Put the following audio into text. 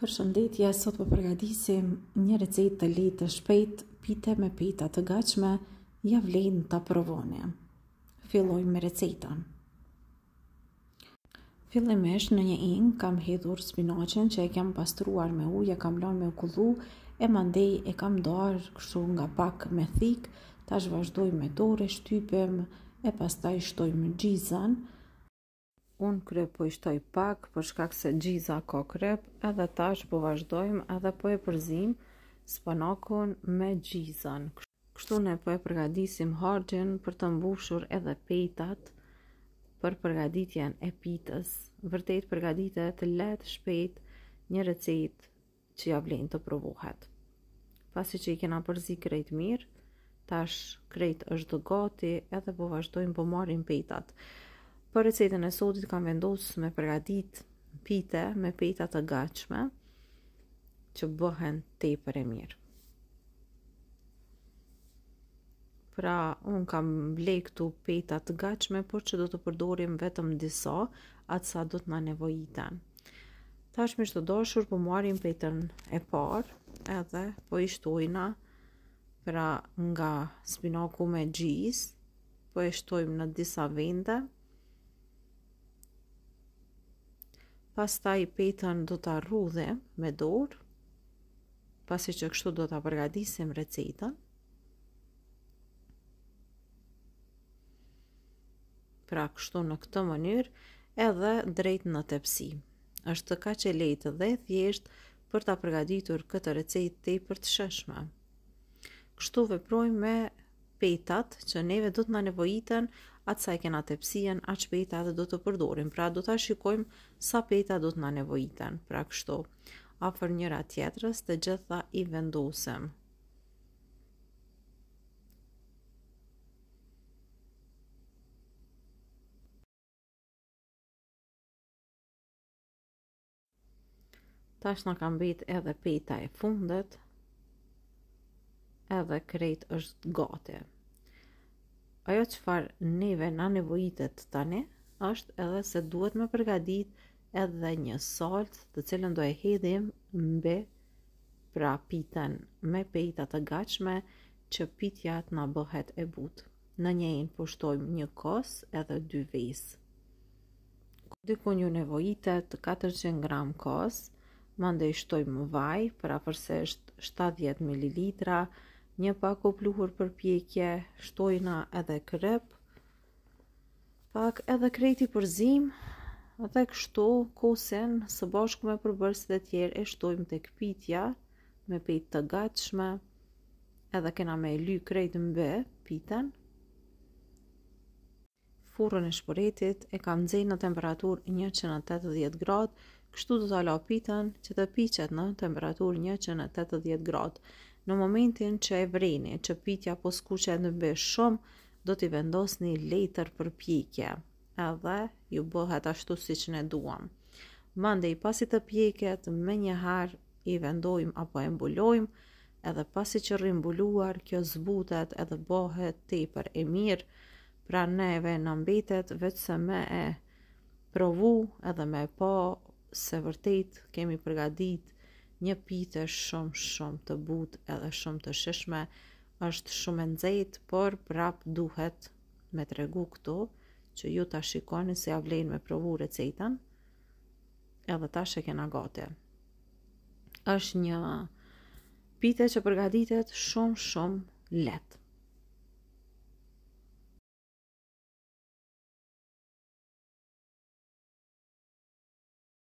Përshëndetje, sot po përgatisim një recetë të lehtë të shpejtë, pite me peta të gatshme, ja vlen ta provoni. Fillojmë me recetën. Fillimisht në një ing kam hedhur spinaqin që e kam pastruar me ujë, e kam lënë me kullu, e mandej e kam ndarë kështu nga pak me thik, tash vazhdoj me dorë, shtypim e pastaj shtojmë gjizën. Unë kryp po i shtoj pak për shkak se gjiza ka kryp, edhe tash po vazhdojmë edhe po e përzim spanakun me gjizën. Kështu ne po e përgatisim harxhin për të mbushur edhe petat për përgatitjen e pitës. Vërtet përgatitet lehtë, shpejt, një recetë që ja vlen të provohet. Pasi që i kena përzi krejt mirë, tash krejt është gati edhe po vazhdojmë po marrim petat. Për recetën e sotit kam vendosur me përgatit pite me peta të gatshme që bëhen tepër e mirë. Pra, unë kam ble këtu peta të gatshme, por që do të përdorim vetëm disa, atë sa do të na nevojiten. Tash miq të dashur, po marrim petën e parë, edhe po i shtojna, pra nga spinaku me gjizë, po e shtojmë në disa vende. Pastaj petën do ta rrudhim me dorë, pasi që kështu do ta përgatisim recetën. Pra kështu në këtë mënyrë edhe drejt në tepsi. Është kaq e lehtë dhe thjesht për ta përgatitur këtë recetë tepër të shëshme. Kështu veprojmë me petat që neve do të na nevojiten, atë sa e kena tepsien, aq peta edhe do të përdorim. Pra do ta shikojmë sa peta do të na nevojiten. Pra kështu, afër njëra tjetrës, të gjitha i vendosim. Tash na ka mbet edhe peta e fundit, edhe krejt është gati. Ajo çfarë neve na nevojitet tani është edhe se duhet me përgatit edhe një salcë të cilën do e hedhim mbi pra pitën me peta të gatshme që pitja të na bëhet e butë. Në njëjin po shtojmë një kos edhe 2 vezë. Dikun ju nevojitet 400 gram kos, mandej shtojmë vaj për afërsisht 70 ml, një pak o pluhur për pjekje, shtojna edhe kryp, pak edhe krejt i përzim, dhe kështu kosin së bashku me përbërësit e tjerë e shtojmë tek pitja me petë të gatshme, edhe kena me ly krejt mbi pitën. Furrën e shporetit e kam nxjerrë në temperaturë 180 gradë, kështu do ta la pitën që të piqet në temperaturë 180 gradë. Në momentin që e vreni, që pitja po skuqet mbi shumë, do t'i vendosni letër për pjekje, edhe ju bëhet ashtu siç ne duam. Mandej pasi të pjeket, menjëherë i vendojmë apo e mbulojmë, edhe pasi që rri mbuluar, kjo zbutet edhe bëhet tepër e mirë. Pra neve na mbetet vetëm me e provu edhe me pa se vërtet kemi përgatit një pite shumë të butë edhe shumë të shishme. Është shumë e nxehtë, por prap duhet me tregu këtu që ju ta shikoni se ja vlen me provu recetën. Edhe tash e kena gati. Është një pite që përgatitet shumë lehtë.